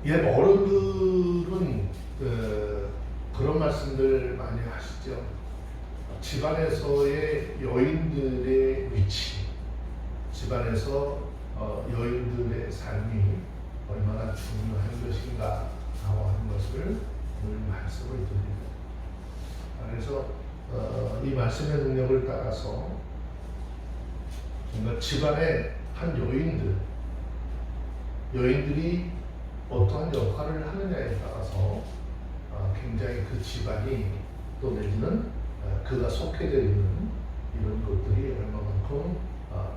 옛 어른들은 그런 말씀들 많이 하시죠. 집안에서의 여인들의 위치, 집안에서 여인들의 삶이 얼마나 중요한 것인가 라고 하는 것을 늘 말씀을 드립니다. 그래서 이 말씀의 능력을 따라서 정말 집안의 한 여인들이 어떠한 역할을 하느냐에 따라서 굉장히 그 집안이 또 내지는 그가 속해져 있는 이런 것들이 얼마만큼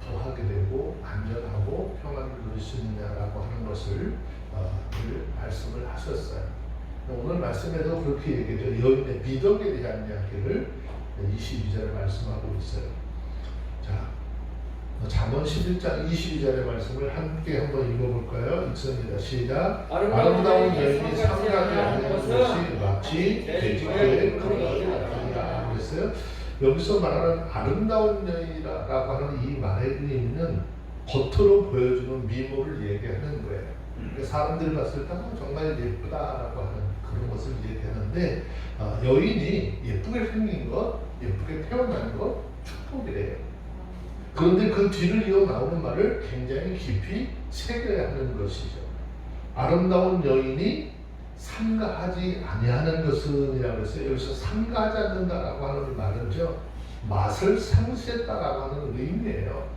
더하게 되고 안전하고 평안을 누릴 수 있느냐라고 하는 것을 늘 말씀을 하셨어요. 오늘 말씀에도 그렇게 얘기해요. 여인의 미덕에 대한 이야기를 22절에 말씀하고 있어요. 자, 잠언 11장 22절의 말씀을 함께 한번 읽어볼까요? 읽습니다. 시작. 아름다운 여인이 상가지 않는 것이 마치 돼지떼의 그릇이 같으니라 그랬어요. 여기서 말하는 아름다운 여인이라고 하는 이 말의 의미는 겉으로 보여주는 미모를 얘기하는 거예요. 사람들이 봤을 때 정말 예쁘다라고 하는 그런 것을 얘기하는데 여인이 예쁘게 생긴 것, 예쁘게 태어난 것 축복이래요. 그런데 그 뒤를 이어 나오는 말을 굉장히 깊이 새겨야 하는 것이죠. 아름다운 여인이 삼가하지 아니하는 것은 이라고 했어요. 여기서 삼가하지 않는다라고 하는 말은요, 맛을 상실했다라고 하는 의미예요.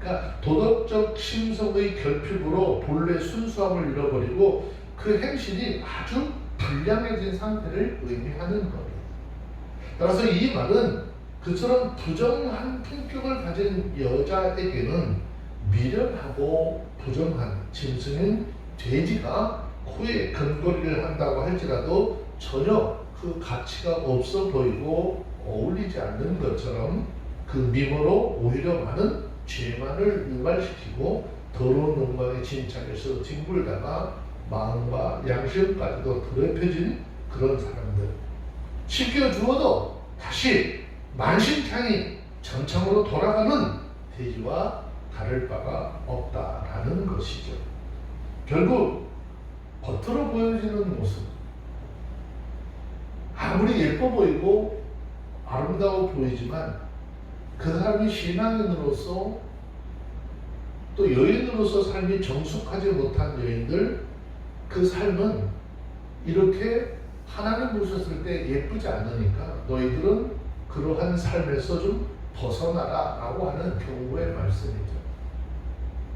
그러니까 도덕적 심성의 결핍으로 본래 순수함을 잃어버리고 그 행실이 아주 불량해진 상태를 의미하는 겁니다. 따라서 이 말은 그처럼 부정한 품격을 가진 여자에게는 미련하고 부정한 짐승인 돼지가 코에 금거리를 한다고 할지라도 전혀 그 가치가 없어 보이고 어울리지 않는 것처럼 그 미모로 오히려 많은 죄만을 유발시키고 더러운 욕망의 진창에서 뒹굴다가 마음과 양심까지도 더럽혀진 그런 사람들, 씻겨주어도 다시 만신창이 전창으로 돌아가는 돼지와 다를 바가 없다라는 것이죠. 결국 겉으로 보여지는 모습, 아무리 예뻐 보이고 아름다워 보이지만 그 사람이 신앙인으로서 또 여인으로서 삶이 정숙하지 못한 여인들, 그 삶은 이렇게 하나님 보셨을 때 예쁘지 않으니까 너희들은 그러한 삶에서 좀 벗어나라 라고 하는 경고의 말씀이죠.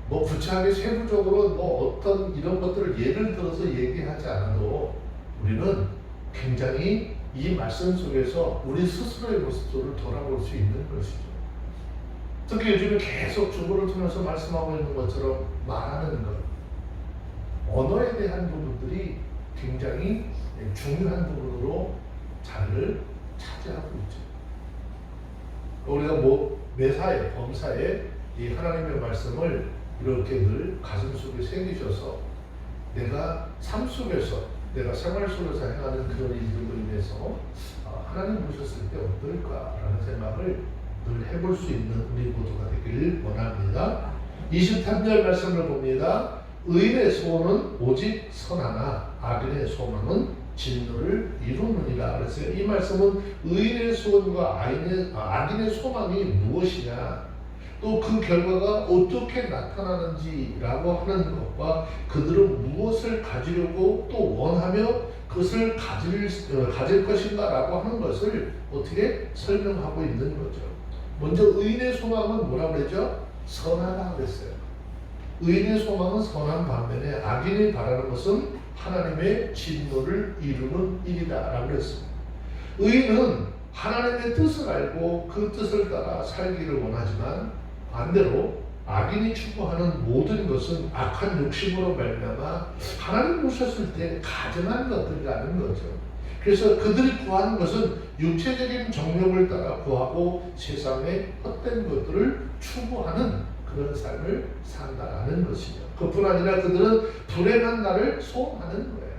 뭐 구체하게 세부적으로 뭐 어떤 이런 것들을 예를 들어서 얘기하지 않아도 우리는 굉장히 이 말씀 속에서 우리 스스로의 모습을 돌아볼 수 있는 것이죠. 특히 요즘에 계속 주보를 통해서 말씀하고 있는 것처럼 말하는 것, 언어에 대한 부분들이 굉장히 중요한 부분으로 자리를 차지하고 있죠. 우리가 뭐 매사에 범사에 이 하나님의 말씀을 이렇게 늘 가슴 속에 새기셔서 내가 삶 속에서 내가 생활 속에서 행하는 그런 일들로 인해서 하나님 보셨을 때 어떨까라는 생각을 늘 해볼 수 있는 우리 모두가 되길 원합니다. 23절 말씀을 봅니다. 의인의 소원은 오직 선하나 악인의 소망은 진노를 이루느니라. 그래서 이 말씀은 의인의 소원과 악인의 소망이 무엇이냐, 또 그 결과가 어떻게 나타나는지라고 하는 것과 그들은 무엇을 가지려고 또 원하며 그것을 가질 것인가라고 하는 것을 어떻게 설명하고 있는 거죠. 먼저 의인의 소망은 뭐라고 그랬죠? 선하다 그랬어요. 의인의 소망은 선한 반면에 악인이 바라는 것은 하나님의 진노를 이루는 일이다 라고 했습니다. 의인은 하나님의 뜻을 알고 그 뜻을 따라 살기를 원하지만 반대로 악인이 추구하는 모든 것은 악한 욕심으로 말미암아 하나님 보셨을 때 가증한 것들이라는 거죠. 그래서 그들이 구하는 것은 육체적인 정욕을 따라 구하고 세상의 헛된 것들을 추구하는 그런 삶을 산다라는 것이죠. 그뿐 아니라 그들은 불행한 날을 소원하는 거예요.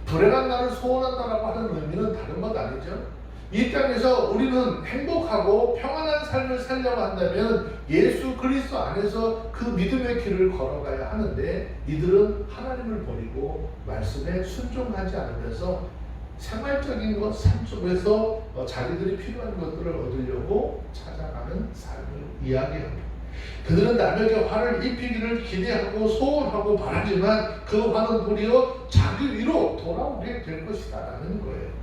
불행한 날을 소원한다라고 하는 의미는 다른 것 아니죠. 이 땅에서 우리는 행복하고 평안한 삶을 살려고 한다면 예수 그리스도 안에서 그 믿음의 길을 걸어가야 하는데, 이들은 하나님을 버리고 말씀에 순종하지 않으면서 생활적인 것, 삶 속에서 자기들이 필요한 것들을 얻으려고 찾아가는 삶을 이야기합니다. 그들은 남에게 화를 입히기를 기대하고 소원하고 바라지만 그 화는 도리어 자기 위로 돌아오게 될 것이다 라는 거예요.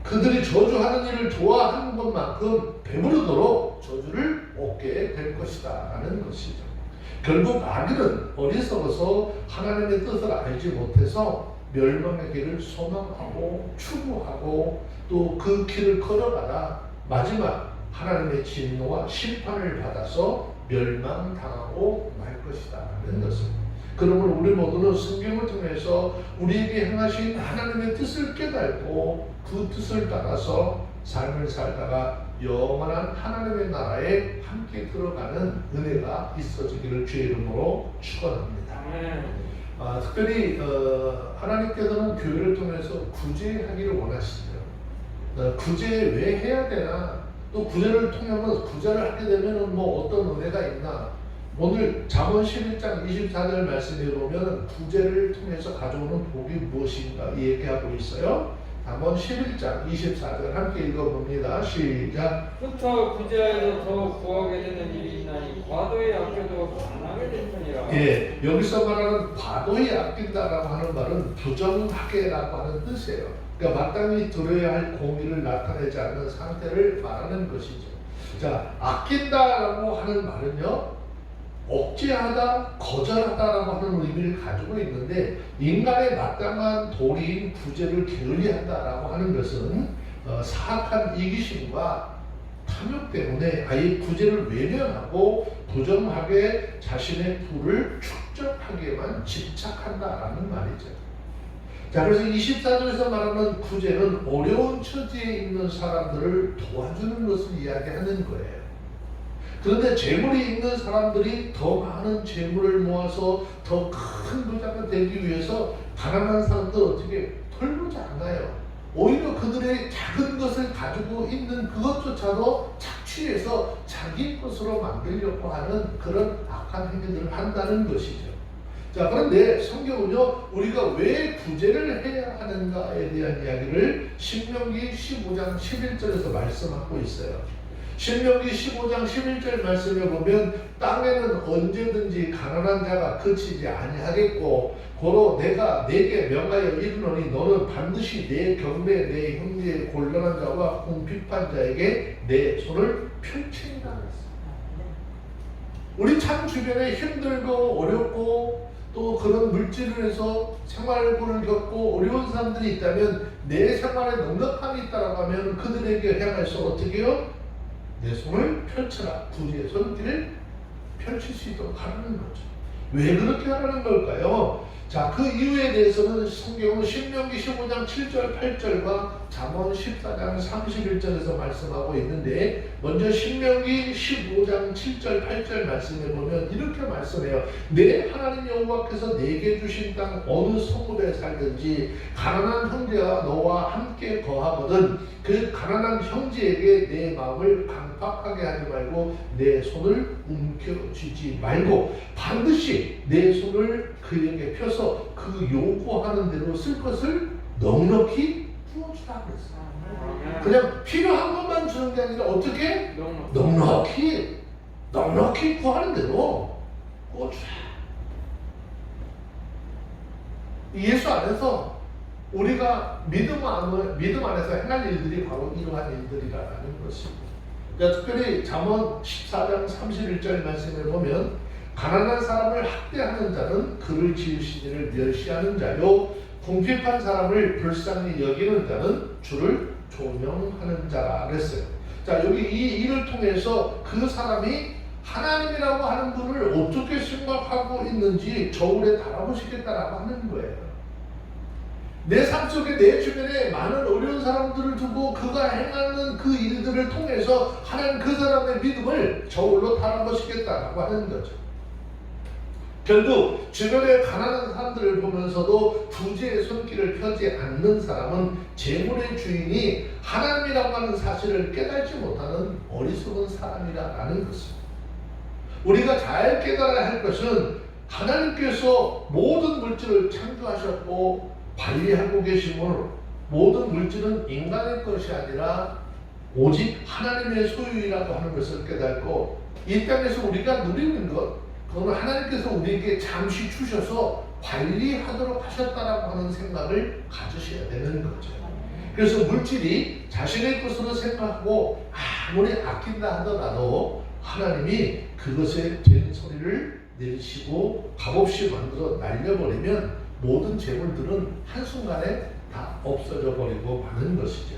그들이 저주하는 일을 좋아하는 것만큼 배부르도록 저주를 얻게 될 것이다 라는 것이죠. 결국 마귀는 어리석어서 하나님의 뜻을 알지 못해서 멸망의 길을 소망하고 추구하고 또 그 길을 걸어가다 마지막 하나님의 진노와 심판을 받아서 멸망당하고 말 것이다 라는 것입니다. 그러므로 우리 모두는 성경을 통해서 우리에게 행하신 하나님의 뜻을 깨닫고 그 뜻을 따라서 삶을 살다가 영원한 하나님의 나라에 함께 들어가는 은혜가 있어지기를 주의 이름으로 축원합니다. 특별히 하나님께서는 교회를 통해서 구제하기를 원하시죠. 구제 왜 해야 되나? 또 구제를 통하면 구제를 하게 되면 뭐 어떤 은혜가 있나? 오늘 잠언 11장 24절 말씀에 보면 구제를 통해서 가져오는 복이 무엇인가 얘기하고 있어요. 잠언 11장 24절 함께 읽어봅니다. 시작. 흩어 구제하여서 더욱 구하게 되는 일이 있나니 과도히 아껴도 가난하게 될 뿐이라. 예, 여기서 말하는 과도히 아낀다라고 하는 말은 부정하게라고 하는 뜻이에요. 그러니까 마땅히 들어야 할 공의를 나타내지 않는 상태를 말하는 것이죠. 자, 아낀다라고 하는 말은요, 억제하다, 거절하다라고 하는 의미를 가지고 있는데, 인간의 마땅한 도리인 구제를 게을리한다라고 하는 것은 사악한 이기심과 탐욕 때문에 아예 구제를 외면하고 부정하게 자신의 부를 축적하기에만 집착한다라는 말이죠. 자, 그래서 24절에서 말하는 구제는 어려운 처지에 있는 사람들을 도와주는 것을 이야기하는 거예요. 그런데 재물이 있는 사람들이 더 많은 재물을 모아서 더 큰 부자가 되기 위해서 가난한 사람들 어떻게 털보지 않아요. 오히려 그들의 작은 것을 가지고 있는 그것조차도 착취해서 자기 것으로 만들려고 하는 그런 악한 행위들을 한다는 것이죠. 자, 그런데 성경은요, 우리가 왜 구제를 해야 하는가에 대한 이야기를 신명기 15장 11절에서 말씀하고 있어요. 신명기 15장 11절 말씀에 보면 땅에는 언제든지 가난한 자가 그치지 아니하겠고 고로 내가 내게 명하여 이르노니 너는 반드시 내 경배 내 형제의 곤란한 자와 궁핍한 자에게 내 손을 펼치리라 했습니다. 우리 참 주변에 힘들고 어렵고 또 그런 물질을 해서 생활고를 겪고 어려운 사람들이 있다면 내 생활에 넉넉함이 있다고 하면 그들에게 향해서 어떻게 해요? 내 손을 펼쳐라. 구제의 손길을 펼칠 수 있도록 하라는 거죠. 왜 그렇게 하라는 걸까요? 자, 그 이유에 대해서는 성경은 신명기 15장 7절 8절과 잠언 14장 31절에서 말씀하고 있는데, 먼저 신명기 15장 7절 8절 말씀에 보면 이렇게 말씀해요. 내 하나님 여호와께서 내게 주신 땅 어느 성읍에 살든지 가난한 형제가 너와 함께 거하거든 그 가난한 형제에게 내 마음을 강팍하게 하지 말고 내 손을 움켜쥐지 말고 반드시 내 손을 그에게 펴서 그 요구하는 대로 쓸 것을 넉넉히 부어주라 그랬어요. 그냥 필요한 것만 주는 게 아니라 어떻게? 넉넉히 구하는 대로 부어주라. 예수 안에서 우리가 믿음 안에서 행할 일들이 바로 이러한 일들이라는 것입니다. 그러니까 특별히 잠언 14장 31절 말씀에 보면 가난한 사람을 학대하는 자는 그를 지으시니를 멸시하는 자요 궁핍한 사람을 불쌍히 여기는 자는 주를 존영하는 자라 그랬어요. 자, 여기 이 일을 통해서 그 사람이 하나님이라고 하는 분을 어떻게 생각하고 있는지 저울에 달아보시겠다라고 하는 거예요. 내 삶 속에 내 주변에 많은 어려운 사람들을 두고 그가 행하는 그 일들을 통해서 하나님 그 사람의 믿음을 저울로 달아보시겠다라고 하는 거죠. 결국 주변에 가난한 사람들을 보면서도 부재의 손길을 펴지 않는 사람은 재물의 주인이 하나님이라고 하는 사실을 깨닫지 못하는 어리석은 사람이라는 것입니다. 우리가 잘 깨달아야 할 것은 하나님께서 모든 물질을 창조하셨고 관리하고 계심을 모든 물질은 인간의 것이 아니라 오직 하나님의 소유이라고 하는 것을 깨닫고 이 땅에서 우리가 누리는 것 그건 하나님께서 우리에게 잠시 주셔서 관리하도록 하셨다라고 하는 생각을 가지셔야 되는 거죠. 그래서 물질이 자신의 것으로 생각하고 아무리 아낀다 하더라도 하나님이 그것에 된 소리를 내리시고 값없이 만들어 날려버리면 모든 재물들은 한순간에 다 없어져 버리고 마는 것이죠.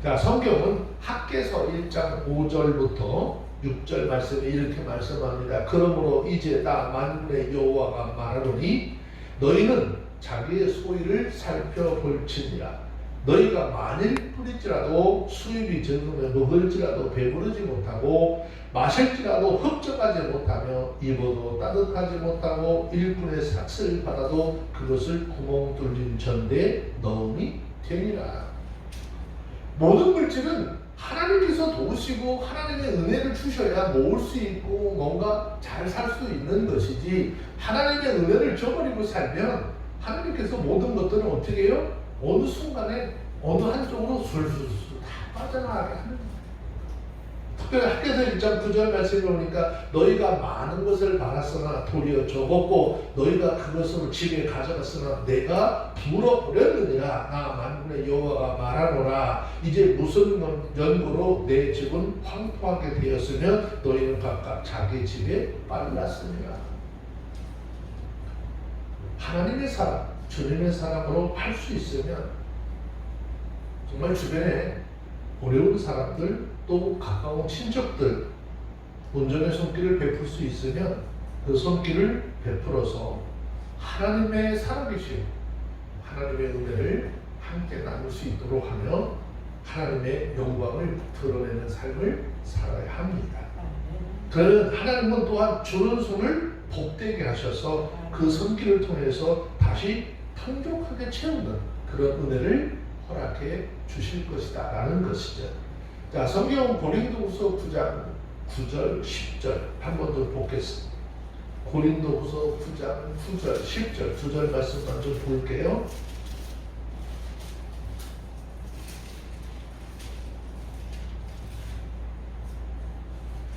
자, 성경은 학개서 1장 5절부터 6절 말씀에 이렇게 말씀합니다. 그러므로 이제 나 만군의 여호와가 말하노니 너희는 자기의 소유를 살펴볼지니라. 너희가 만일 뿌릴지라도 수입이 적으면 먹을지라도 배부르지 못하고 마실지라도 흡족하지 못하며 입어도 따뜻하지 못하고 일꾼의 삭슬을 받아도 그것을 구멍 뚫린 전대에 넣음이 되니라. 모든 물질은 하나님께서 도우시고 하나님의 은혜를 주셔야 모을 수 있고 뭔가 잘 살 수 있는 것이지 하나님의 은혜를 저버리고 살면 하나님께서 모든 것들은 어떻게 해요? 어느 순간에 어느 한쪽으로 술술술 다 빠져나가게 하는 거예요. 특별히 학개서 1장 9절 말씀에 보니까 너희가 많은 것을 받았으나 도리어 적었고 너희가 그것을 집에 가져갔으나 내가 불어버렸느니라. 나 만군의 여호와가 말하노라. 이제 무슨 연고로 내 집은 황폐하게 되었으면 너희는 각각 자기 집에 빨랐습니다. 하나님의 사람, 주님의 사람으로 할 수 있으면 정말 주변에 어려운 사람들 또 가까운 친척들 온전의 손길을 베풀 수 있으면 그 손길을 베풀어서 하나님의 살아계신 하나님의 은혜를 함께 나눌 수 있도록 하며 하나님의 영광을 드러내는 삶을 살아야 합니다. 그러면 하나님은 또한 주는 손을 복되게 하셔서 그 손길을 통해서 다시 풍족하게 채우는 그런 은혜를 허락해 주실 것이다 라는 것이죠. 자, 성경 고린도후서 9장 9절 10절 한 번 더 보겠습니다. 고린도후서 9장 9절 10절 두 절 말씀만 좀 볼게요.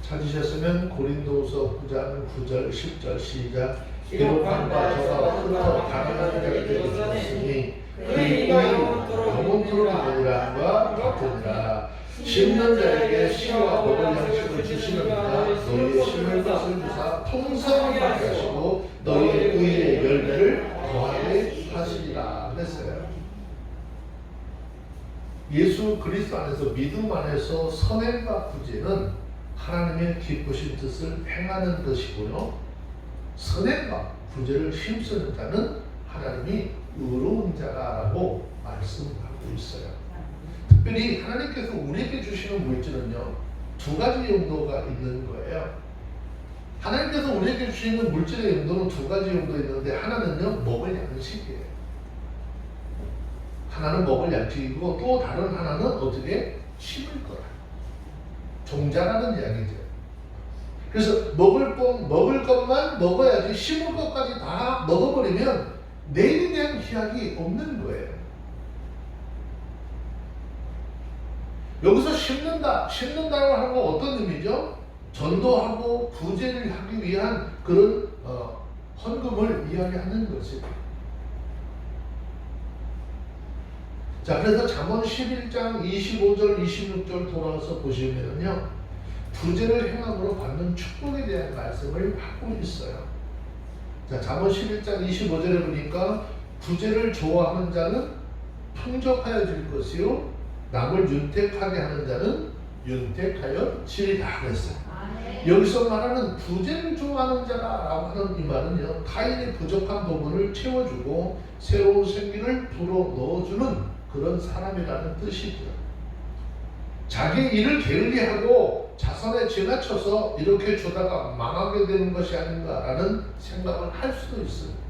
찾으셨으면 고린도후서 9장 9절 10절 시작. 기록한 바 저가 흩어 가난한 자에게 주셨으니 그의 이가 영원토록 은혜함과 같으니라. 심는 자에게 씨와 먹을 양식을 주시느니라. 너희의 심을 것을 주사 풍성하게 하시고 너희의 의의 열매를 더하게 하시리라 했어요. 예수 그리스도 안에서 믿음 안에서 선행과 구제는 하나님의 기쁘신 뜻을 행하는 것이고요. 선행과 구제를 힘쓰는 자는 하나님이 의로운 자라고 말씀하고 있어요. 특별히 하나님께서 우리에게 주시는 물질은요, 두 가지 용도가 있는 거예요. 하나님께서 우리에게 주시는 물질의 용도는 두 가지 용도 있는데 하나는요, 먹을 양식이에요. 하나는 먹을 양식이고 또 다른 하나는 어떻게 심을 거라. 종자라는 이야기죠. 그래서 먹을 것만 먹어야지 심을 것까지 다 먹어버리면 내일에 대한 희약이 없는 거예요. 여기서 심는다고 하는 건 어떤 의미죠? 전도하고 구제를 하기 위한 그런 헌금을 이야기하는 것입니다. 자, 그래서 잠언 11장 25절 26절 돌아와서 보시면요, 구제를 행함으로 받는 축복에 대한 말씀을 하고 있어요. 자, 잠언 11장 25절에 보니까 구제를 좋아하는 자는 풍족하여질 것이요 남을 윤택하게 하는 자는 윤택하여 지리라 그랬어요. 여기서 말하는 구제를 좋아하는 자라고 하는 이 말은요, 타인의 부족한 부분을 채워주고 새로운 생기를 불어 넣어주는 그런 사람이라는 뜻이죠. 자기 일을 게을리하고 자선에 지나쳐서 이렇게 주다가 망하게 되는 것이 아닌가라는 생각을 할 수도 있습니다.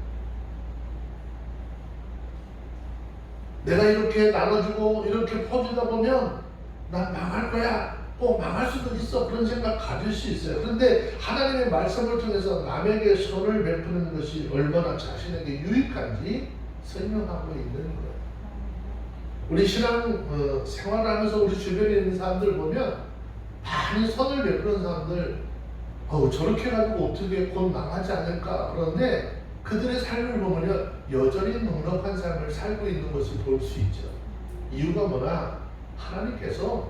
내가 이렇게 나눠주고 이렇게 퍼주다 보면 난 망할 거야, 꼭 망할 수도 있어, 그런 생각 가질 수 있어요. 그런데 하나님의 말씀을 통해서 남에게 선을 베푸는 것이 얼마나 자신에게 유익한지 설명하고 있는 거예요. 우리 신앙 생활하면서 우리 주변에 있는 사람들 보면 많이 선을 베푸는 사람들, 저렇게 해가지고 어떻게 곧 망하지 않을까, 그런데 그들의 삶을 보면 여전히 넉넉한 삶을 살고 있는 것을 볼 수 있죠. 이유가 뭐냐? 하나님께서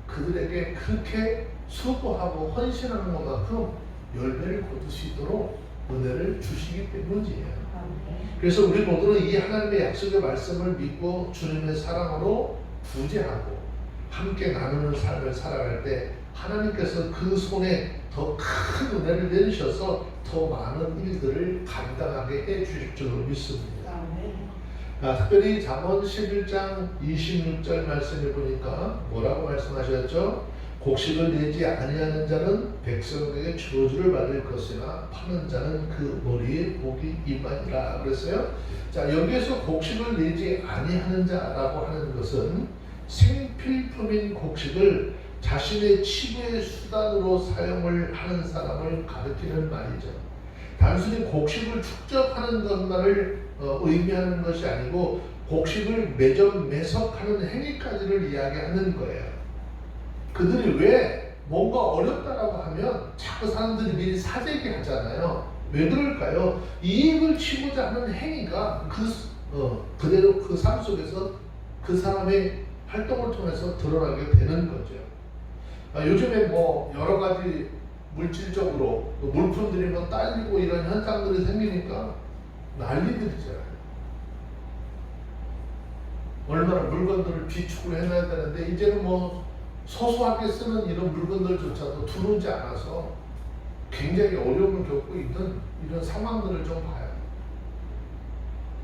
그들에게 그렇게 수고하고 헌신하는 것만큼 열매를 거둘 수 있도록 은혜를 주시기 때문이에요. 그래서 우리 모두는 이 하나님의 약속의 말씀을 믿고 주님의 사랑으로 구제하고 함께 나누는 삶을 살아갈 때 하나님께서 그 손에 더 큰 은혜를 내리셔서 더 많은 일들을 감당하게 해 주실 줄로 믿습니다. 특별히 잠언 11장 26절 말씀을 보니까 뭐라고 말씀하셨죠? 곡식을 내지 아니하는 자는 백성에게 저주를 받을 것이나 파는 자는 그 머리에 복이 임하니라 그랬어요. 자, 여기에서 곡식을 내지 아니하는 자라고 하는 것은 생필품인 곡식을 자신의 치부의 수단으로 사용을 하는 사람을 가리키는 말이죠. 단순히 곡식을 축적하는 것만을 의미하는 것이 아니고 곡식을 매석하는 행위까지를 이야기하는 거예요. 그들이 왜 뭔가 어렵다라고 하면 자꾸 사람들이 미리 사재기 하잖아요. 왜 그럴까요? 이익을 취고자 하는 행위가 그대로 그 삶 속에서 그 사람의 활동을 통해서 드러나게 되는 거죠. 요즘에 뭐 여러 가지 물질적으로 물품들이 뭐 딸리고 이런 현상들이 생기니까 난리들이잖아요. 얼마나 물건들을 비축을 해놔야 되는데 이제는 뭐 소소하게 쓰는 이런 물건들조차도 들어오지 않아서 굉장히 어려움을 겪고 있는 이런 상황들을 좀 봐요.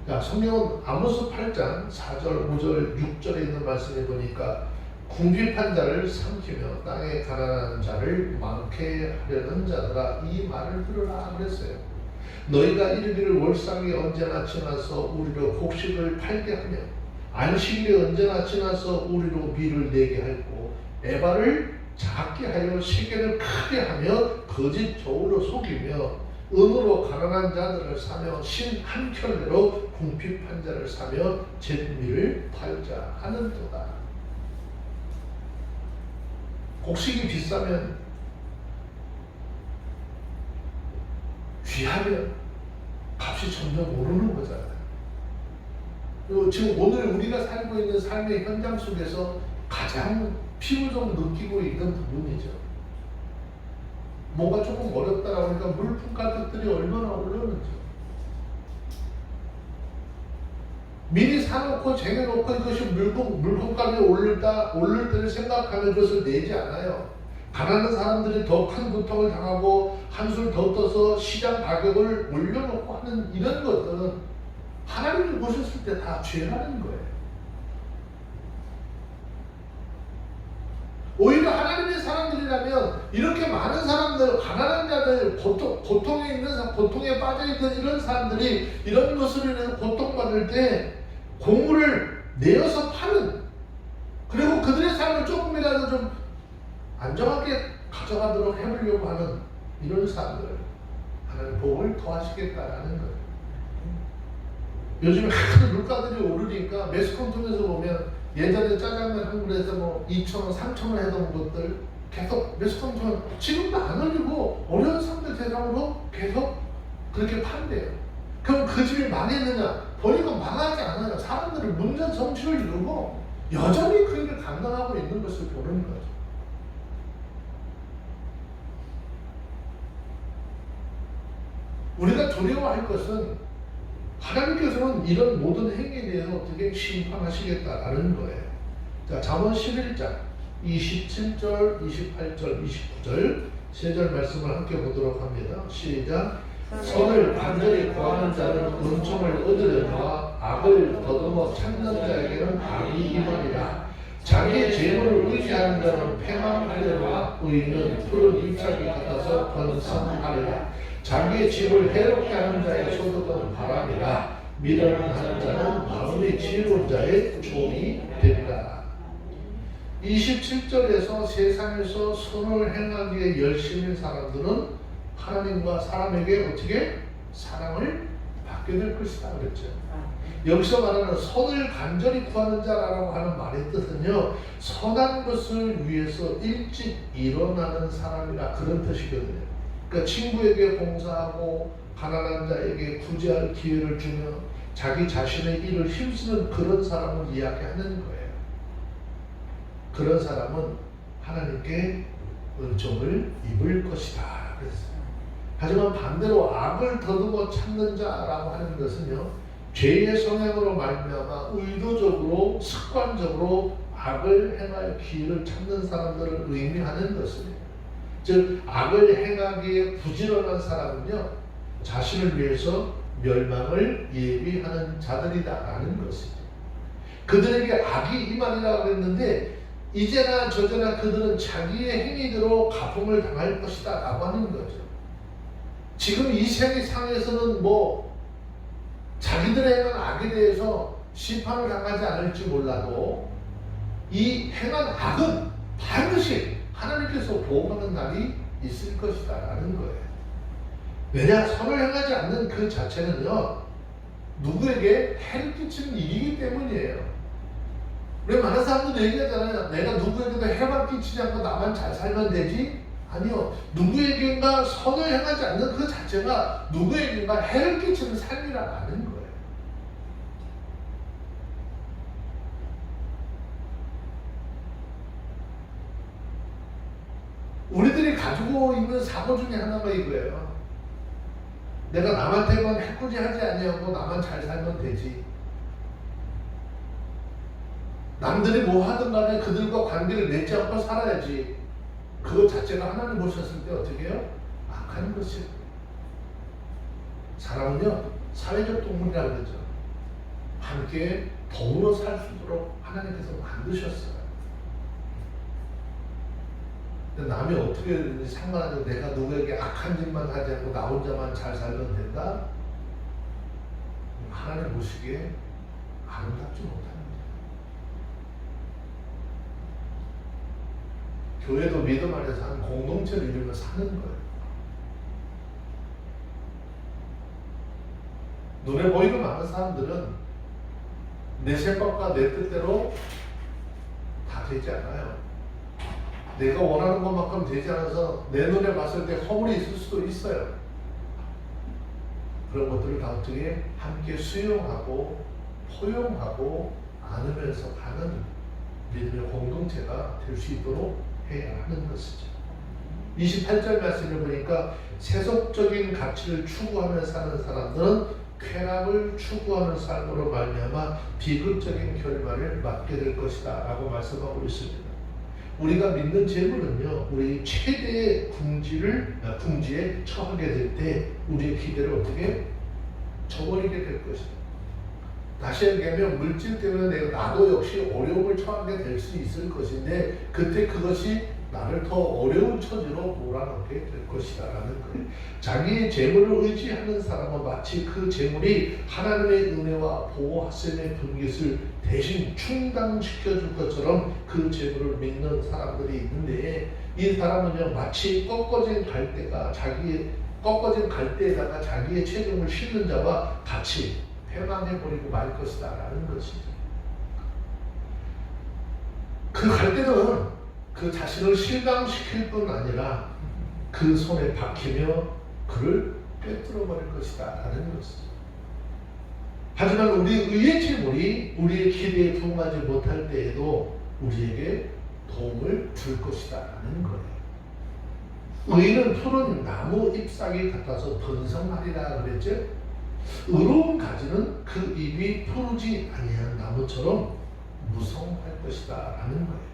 자, 성경은 아모스 8장 4절, 5절, 6절에 있는 말씀에 보니까 궁핍한 자를 삼키며 땅에 가난한 자를 많게 하려는 자들아 이 말을 들으라 그랬어요. 너희가 이르기를 월삭이 언제나 지나서 우리로 곡식을 팔게 하며 안식일이 언제나 지나서 우리로 밀을 내게 하고 에바를 작게 하여 시계를 크게 하며 거짓 저울로 속이며 은으로 가난한 자들을 사며 신 한 켤레로 궁핍한 자를 사며 잿미를 팔자 하는도다. 곡식이 비싸면 귀하면 값이 점점 오르는 거잖아요. 그리고 지금 오늘 우리가 살고 있는 삶의 현장 속에서 가장 피부적으로 느끼고 있는 부분이죠. 뭔가 조금 어렵다라고 하니까 물품 가격들이 얼마나 오르는지. 미리 사놓고 쟁여놓고 이것이 물품 가격이 오를 때를 생각하면 그것을 내지 않아요. 가난한 사람들이 더 큰 고통을 당하고 한술 더 떠서 시장 가격을 올려놓고 하는 이런 것들은 하나님을 보셨을 때 다 죄라는 거예요. 오히려 하나님의 사람들이라면 이렇게 많은 사람들, 가난한 자들, 고통에 빠져있던 이런 사람들이 이런 것으로 인해서 고통받을 때 공물을 내어서 파는, 그리고 그들의 삶을 조금이라도 좀 안정하게 가져가도록 해보려고 하는 이런 사람들, 하나님 복을 더하시겠다라는 거예요. 요즘에 하도 물가들이 오르니까 매스컴 통해서 보면 예전에 짜장면 한 그릇에서 뭐 2,000원, 3,000원 하던 것들 계속 매스컴 통해서 지금도 안 올리고 어려운 사람들 대상으로 계속 그렇게 판대요. 그럼 그 집이 망했느냐? 보니까 망하지 않아요. 사람들은 문전 성취를 이루고 여전히 그 일을 감당하고 있는 것을 보는 거죠. 우리가 두려워할 것은 하나님께서는 이런 모든 행위에 대해서 어떻게 심판하시겠다라는 거예요. 자, 잠언 11장 27절, 28절, 29절 세 절 말씀을 함께 보도록 합니다. 시작. 선을 간절히 구하는 자는 은총을 얻으려니와 악을 더듬어 찾는 자에게는 악이 임하리라. 자기 재물을 의지하는 자는 패망하려나 의인은 푸른 잎사귀 같아서 번성하리라. 자기의 집을 해롭게 하는 자의 소득은 바람이라. 미련을 하는 자는 마음이 지혜로운 자의 종이 되리라. 27절에서 세상에서 선을 행하기에 열심인 사람들은 하나님과 사람에게 어떻게 사랑을 받게 될 것이다 그랬죠. 여기서 말하는 선을 간절히 구하는 자라고 하는 말의 뜻은요, 선한 것을 위해서 일찍 일어나는 사람이라 그런 뜻이거든요. 그러니까 친구에게 봉사하고 가난한 자에게 구제할 기회를 주며 자기 자신의 일을 힘쓰는 그런 사람을 이야기하는 거예요. 그런 사람은 하나님께 은총을 입을 것이다 그랬어요. 하지만 반대로 악을 더듬어 찾는 자라고 하는 것은요, 죄의 성향으로 말미암아 의도적으로 습관적으로 악을 행할 기회를 찾는 사람들을 의미하는 것입니다. 즉 악을 행하기에 부지런한 사람은요, 자신을 위해서 멸망을 예비하는 자들이다라는 것이죠. 그들에게 악이 임하리라고 했는데 이제나 저제나 그들은 자기의 행위대로 가품을 당할 것이다 라고 하는 거죠. 지금 이 세상에서는 자기들의 행한 악에 대해서 심판을 당하지 않을지 몰라도 이 행한 악은 반드시 하나님께서 보호하는 날이 있을 것이다 라는 거예요. 왜냐? 선을 행하지 않는 그 자체는요, 누구에게 해를 끼치는 일이기 때문이에요. 왜 많은 사람들도 얘기하잖아요. 내가 누구에게도 해만 끼치지 않고 나만 잘 살면 되지? 아니요. 누구에게인가 선을 행하지 않는 그 자체가 누구에게인가 해를 끼치는 삶이라는 거예요. 우리들이 가지고 있는 사고 중에 하나가 이거예요. 내가 남한테만 해코지 하지 아니하고 나만 잘 살면 되지. 남들이 뭐 하든 간에 그들과 관계를 맺지 않고 살아야지. 그것 자체가 하나님 보셨을 때 어떻게 해요? 악한 것이에요. 사람은요, 사회적 동물이라고 그러죠. 함께 더불어 살 수 있도록 하나님께서 만드셨어요. 근데 남이 어떻게 되든지 상관하지, 내가 누구에게 악한 짓만 하지 않고 나 혼자만 잘 살면 된다? 하나님 보시기에 아름답지 못합니다. 교회도 믿음 안에서 한 공동체를 이루며 사는 거예요. 눈에 보이는 많은 사람들은 내 생각과 내 뜻대로 다 되지 않아요. 내가 원하는 것만큼 되지 않아서 내 눈에 봤을 때 허물이 있을 수도 있어요. 그런 것들을 다 어떻게 함께 수용하고 포용하고 안으면서 가는 믿음의 공동체가 될 수 있도록 해야 하는 것이죠. 28절 말씀을 보니까 세속적인 가치를 추구하며 사는 사람들은 쾌락을 추구하는 삶으로 말미암아 비극적인 결말을 맞게 될 것이다 라고 말씀하고 있습니다. 우리가 믿는 재물은요, 우리 최대의 궁지에 처하게 될 때 우리의 기대를 어떻게 저버리게 될 것이다. 다시 얘기하면 물질 때문에 나도 역시 어려움을 처하게 될 수 있을 것인데 그때 그것이 나를 더 어려운 처지로 몰아넣게 될 것이다 라는 거예요. 자기의 재물을 의지하는 사람은 마치 그 재물이 하나님의 은혜와 보호하심의 분깃을 대신 충당시켜줄 것처럼 그 재물을 믿는 사람들이 있는데, 이 사람은요, 마치 꺾어진 갈대에다가 자기의 체중을 싣는 자와 같이 패망해버리고 말 것이다 라는 것이죠. 그 갈대는 그 자신을 실망시킬 뿐 아니라 그 손에 박히며 그를 꿰뚫어버릴 것이다 라는 것이죠. 하지만 우리 의의 재물이 우리의 기대에 부응하지 못할 때에도 우리에게 도움을 줄 것이다 라는 거예요. 의는 푸른 나무 잎사귀 같아서 번성하리라 그랬죠. 의로운 가지는 그 잎이 푸르지 아니한 나무처럼 무성할 것이다 라는 거예요.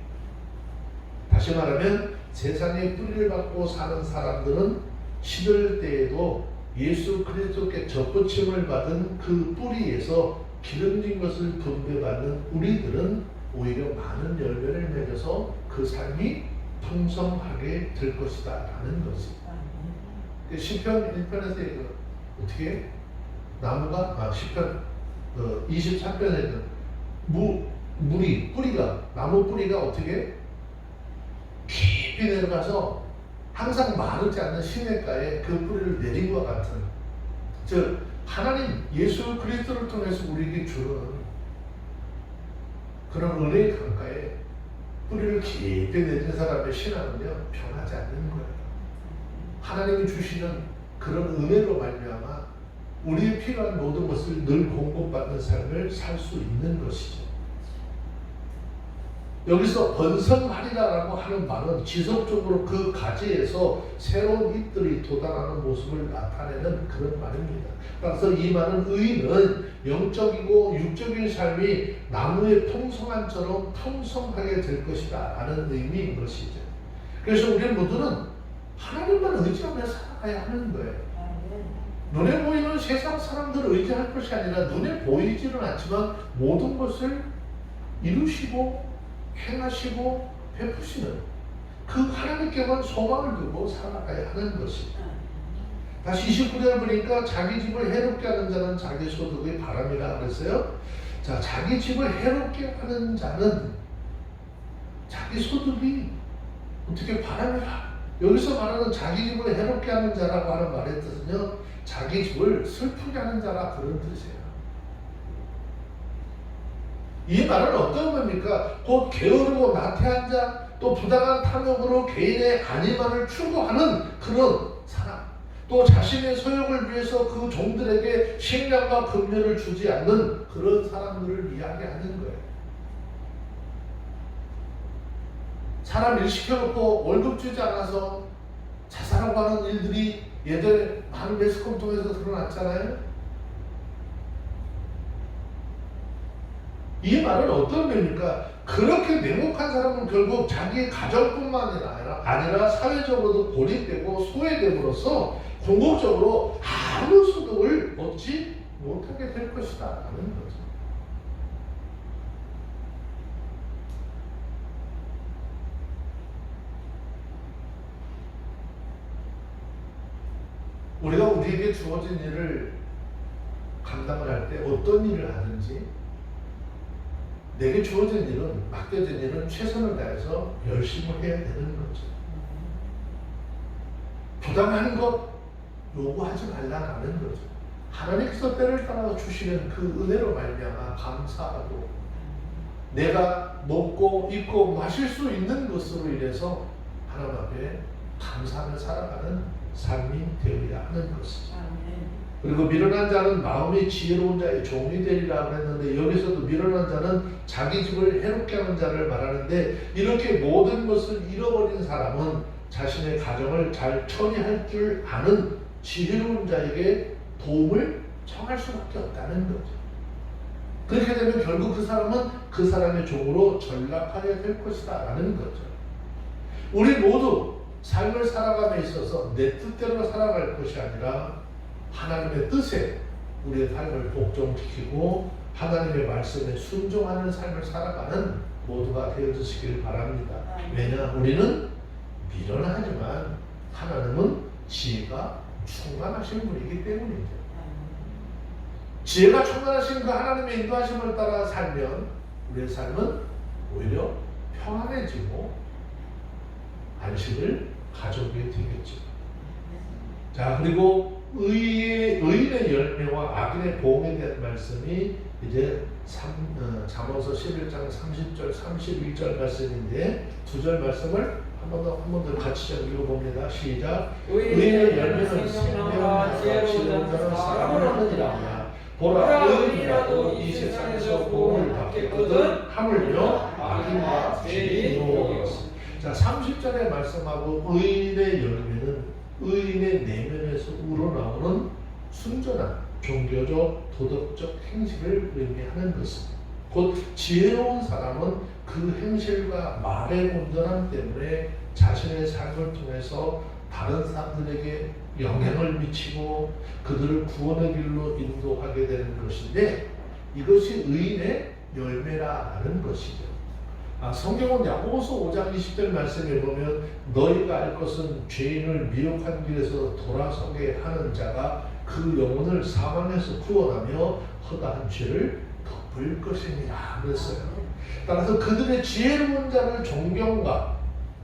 다시 말하면 세상에 뿌리를 받고 사는 사람들은 시들 때에도 예수 그리스도께 접붙임을 받은 그 뿌리에서 기름진 것을 분배받는 우리들은 오히려 많은 열매를 맺어서 그 삶이 풍성하게 될 것이다 라는 것이. 시편 1편에서 어떻게 나무가 시편 23편에는 나무 뿌리가 어떻게 깊이 내려가서 항상 마르지 않는 시냇가에 그 뿌리를 내린 것 같은, 즉 하나님 예수 그리스도를 통해서 우리에게 주는 그런 은혜의 강가에 뿌리를 깊이 내린 사람의 신앙은요 변하지 않는 거예요. 하나님이 주시는 그런 은혜로 말미암아 우리의 필요한 모든 것을 늘 공급받는 삶을 살 수 있는 것이죠. 여기서 번성하리라라고 하는 말은 지속적으로 그 가지에서 새로운 잎들이 돋아나는 모습을 나타내는 그런 말입니다. 따라서 이 말은 의인은 영적이고 육적인 삶이 나무의 풍성함처럼 풍성하게 될 것이다 라는 의미인 것이죠. 그래서 우리 모두는 하나님만 의지하며 살아가야 하는 거예요. 눈에 보이는 세상 사람들을 의지할 것이 아니라 눈에 보이지는 않지만 모든 것을 이루시고 행하시고 베푸시는 그 하나님께만 소망을 두고 살아가야 하는 것입니다. 다시 29절 보니까 자기 집을 해롭게 하는 자는 자기 소득의 바람이라 그랬어요. 자, 자기 집을 해롭게 하는 자는 자기 소득이 어떻게 바람이라. 여기서 말하는 자기 집을 해롭게 하는 자라고 하는 말의 뜻은요, 자기 집을 슬프게 하는 자라 그런 뜻이에요. 이 말은 어떤 겁니까? 곧 게으르고 나태한 자, 또 부당한 탐욕으로 개인의 안위만을 추구하는 그런 사람, 또 자신의 소욕을 위해서 그 종들에게 식량과 급료를 주지 않는 그런 사람들을 이야기하는 거예요. 사람 일 시켜놓고 월급 주지 않아서 자살하고 하는 일들이 예전에 많은 매스컴 통해서 드러났잖아요. 이 말은 어떤 의미입니까? 그렇게 냉혹한 사람은 결국 자기 가정뿐만 아니라 사회적으로도 고립되고 소외됨으로써 궁극적으로 아무 소득을 얻지 못하게 될 것이다 라는 거죠. 우리가 우리에게 주어진 일을 감당을 할 때 어떤 일을 하든지 내게 주어진 일은, 맡겨진 일은 최선을 다해서 열심히 해야 되는 거죠. 부당한 것 요구하지 말라는 거죠. 하나님께서 때를 따라 주시는 그 은혜로 말미암아 감사하고 내가 먹고 입고 마실 수 있는 것으로 인해서 하나님 앞에 감사하며 살아가는 삶이 되어야 하는 것이죠. 그리고 미련한 자는 마음이 지혜로운 자의 종이 되리라고 했는데, 여기서도 미련한 자는 자기 집을 해롭게 하는 자를 말하는데, 이렇게 모든 것을 잃어버린 사람은 자신의 가정을 잘 처리할 줄 아는 지혜로운 자에게 도움을 청할 수밖에 없다는 거죠. 그렇게 되면 결국 그 사람은 그 사람의 종으로 전락하게 될 것이다 라는 거죠. 우리 모두 삶을 살아감에 있어서 내 뜻대로 살아갈 것이 아니라 하나님의 뜻에 우리의 삶을 복종시키고 하나님의 말씀에 순종하는 삶을 살아가는 모두가 되어주시길 바랍니다. 왜냐? 우리는 미련하지만 하나님은 지혜가 충만하신 분이기 때문이죠. 지혜가 충만하신 그 하나님의 인도하심을 따라 살면 우리의 삶은 오히려 평안해지고 안식을 가져오게 되겠죠. 자, 그리고 의인의 열매와 악인의 보응에 대한 말씀이 이제 잠언서 11장 30절, 31절 말씀인데, 두 절 말씀을 한 번 더 같이 좀 읽어봅니다. 시작. 의인의 열매는 생명과 지혜로운 자는 사랑을 하느니라. 보라, 의인이라도 이 세상에서 보응을 받겠거든 하물며 악인과 죄인으로. 자, 30절의 말씀하고 의인의 열매는 의인의 내면에서 우러나오는 순전한 종교적 도덕적 행실을 의미하는 것입니다. 곧 지혜로운 사람은 그 행실과 말의 온전함 때문에 자신의 삶을 통해서 다른 사람들에게 영향을 미치고 그들을 구원의 길로 인도하게 되는 것인데, 이것이 의인의 열매라는 것이죠. 성경은 야고보서 5장 20절 말씀에 보면 너희가 알 것은 죄인을 미혹한 길에서 돌아서게 하는 자가 그 영혼을 사망에서 구원하며 허다한 죄를 덮을 것입니다. 그랬어요. 따라서 그들의 지혜로운 자를 존경과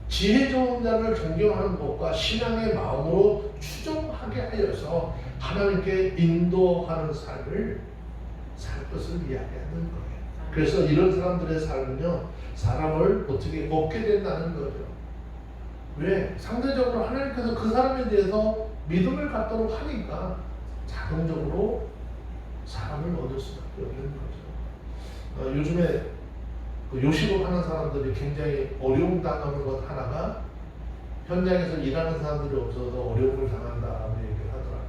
지혜 좋은 자를 존경하는 것과 신앙의 마음으로 추종하게 하여서 하나님께 인도하는 삶을 살 것을 이야기하는 거예요. 그래서 이런 사람들의 삶은요, 사람을 어떻게 얻게 된다는 거죠. 왜? 상대적으로 하나님께서 그 사람에 대해서 믿음을 갖도록 하니까 자동적으로 사람을 얻을 수밖에 없는 거죠. 요즘에 요식업 하는 사람들이 굉장히 어려움 당하는 것 하나가 현장에서 일하는 사람들이 없어서 어려움을 당한다는 얘기를 하더라고요.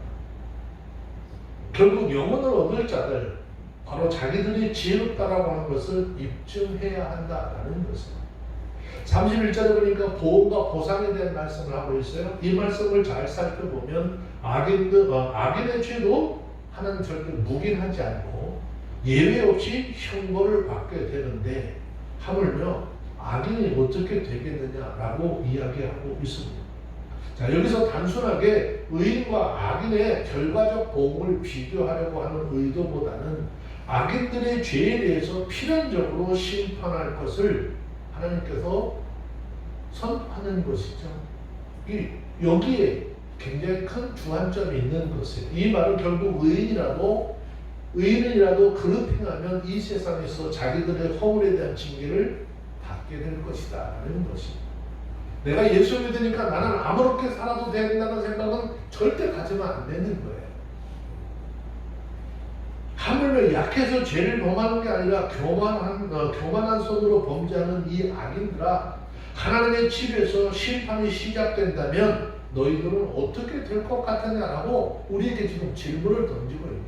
결국 영혼을 얻을 자들, 바로 자기들이 지혜롭다라고 하는 것을 입증해야 한다라는 것입니다. 31절에 보니까 보험과 보상에 대한 말씀을 하고 있어요. 이 말씀을 잘 살펴보면 악인의 죄도 하나님 절대 묵인하지 않고 예외 없이 형벌을 받게 되는데 하물며 악인이 어떻게 되겠느냐라고 이야기하고 있습니다. 자, 여기서 단순하게 의인과 악인의 결과적 보험을 비교하려고 하는 의도보다는 악인들의 죄에 대해서 필연적으로 심판할 것을 하나님께서 선포하는 것이죠. 여기에 굉장히 큰 주안점이 있는 것이에요. 이 말은 결국 의인이라도 그릇 행하면 이 세상에서 자기들의 허물에 대한 징계를 받게 될 것이다 라는 것입니다. 내가 예수 믿으니까 나는 아무렇게 살아도 된다는 생각은 절대 가지면 안 되는 거예요. 하물며 약해서 죄를 범하는 게 아니라 교만한 손으로 범죄하는 이 악인들아, 하나님의 집에서 심판이 시작된다면 너희들은 어떻게 될 것 같느냐라고 우리에게 지금 질문을 던지고 있는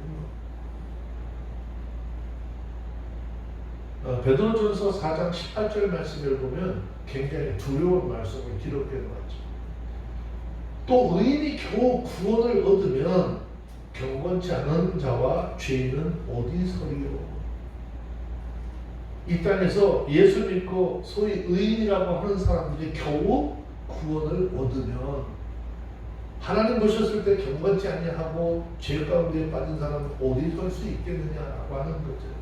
거예요. 베드로전서 4장 18절 말씀을 보면 굉장히 두려운 말씀을 기록해 놓았죠. 또 의인이 겨우 구원을 얻으면 경건치 않은 자와 죄인은 어디 서리요? 이 땅에서 예수 믿고 소위 의인이라고 하는 사람들이 겨우 구원을 얻으면 하나님 보셨을 때 경건치 아니하고 죄 가운데 빠진 사람은 어디 설 수 있겠느냐라고 하는 거죠.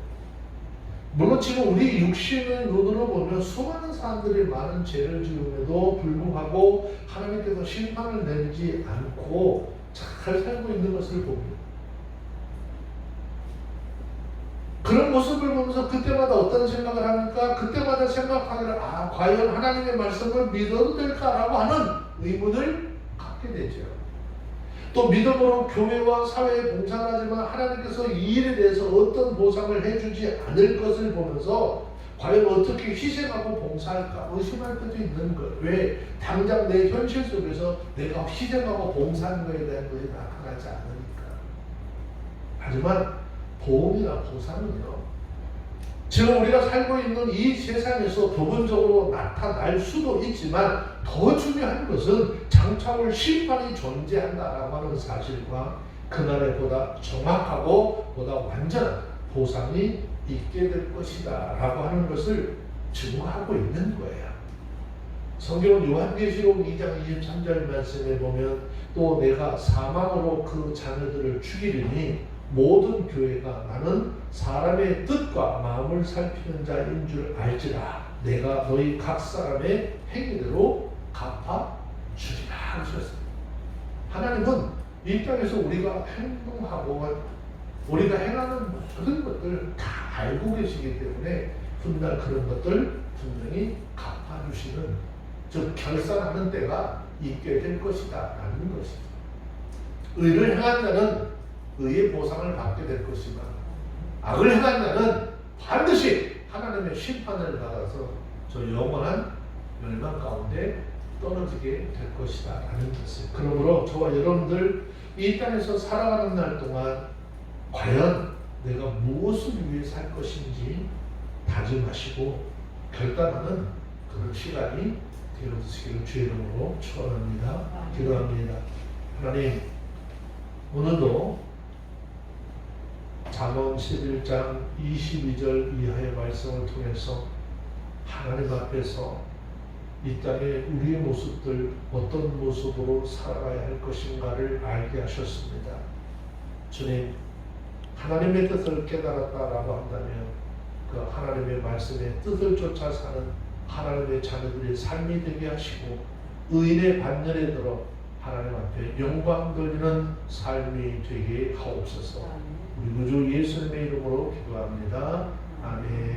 물론 지금 우리 육신의 눈으로 보면 수많은 사람들이 많은 죄를 지음에도 불구하고 하나님께서 심판을 내리지 않고 잘 살고 있는 것을 봅니다. 그런 모습을 보면서 그때마다 어떤 생각을 합니까? 그때마다 생각하기를 과연 하나님의 말씀을 믿어도 될까라고 하는 의문을 갖게 되죠. 또 믿음으로 교회와 사회에 봉사를 하지만 하나님께서 이 일에 대해서 어떤 보상을 해주지 않을 것을 보면서 과연 어떻게 희생하고 봉사할까 의심할 때도 있는 거예요. 왜? 당장 내 현실 속에서 내가 희생하고 봉사하는 것에 대한 것이 나타나지 않으니까. 하지만 보험이나 보상은요, 지금 우리가 살고 있는 이 세상에서 부분적으로 나타날 수도 있지만 더 중요한 것은 장차 올 심판이 존재한다라고 하는 사실과 그날에 보다 정확하고 보다 완전한 보상이 있게 될 것이다 라고 하는 것을 증거하고 있는 거예요. 성경은 요한계시록 2장 23절 말씀에 보면 또 내가 사망으로 그 자녀들을 죽이리니 모든 교회가 나는 사람의 뜻과 마음을 살피는 자인 줄 알지라 내가 너희 각 사람의 행위대로 갚아주리라 하셨습니다. 하나님은 이 땅에서 우리가 행동하고 우리가 행하는 모든 것들 다 알고 계시기 때문에 훗날 그런 것들 분명히 갚아주시는, 즉 결산하는 때가 있게 될 것이다 라는 것입니다. 의를 행한 자는 의의 보상을 받게 될 것이지만 악을 행한 자는 반드시 하나님의 심판을 받아서 저 영원한 멸망 가운데 떨어지게 될 것이다 라는 것을, 그러므로 저와 여러분들 이 땅에서 살아가는 날 동안 과연 내가 무엇을 위해 살 것인지 다짐하시고 결단하는 그런 시간이 되어주시기를 주의 이름으로 축원합니다. 기도합니다. 하나님, 오늘도 잠언 11장 22절 이하의 말씀을 통해서 하나님 앞에서 이 땅에 우리의 모습들 어떤 모습으로 살아가야 할 것인가를 알게 하셨습니다. 주님, 하나님의 뜻을 깨달았다라고 한다면 그 하나님의 말씀의 뜻을 쫓아 사는 하나님의 자녀들의 삶이 되게 하시고 의인의 반열에 들어 하나님 앞에 영광 돌리는 삶이 되게 하옵소서. 우리 구주 예수님의 이름으로 기도합니다. 아멘.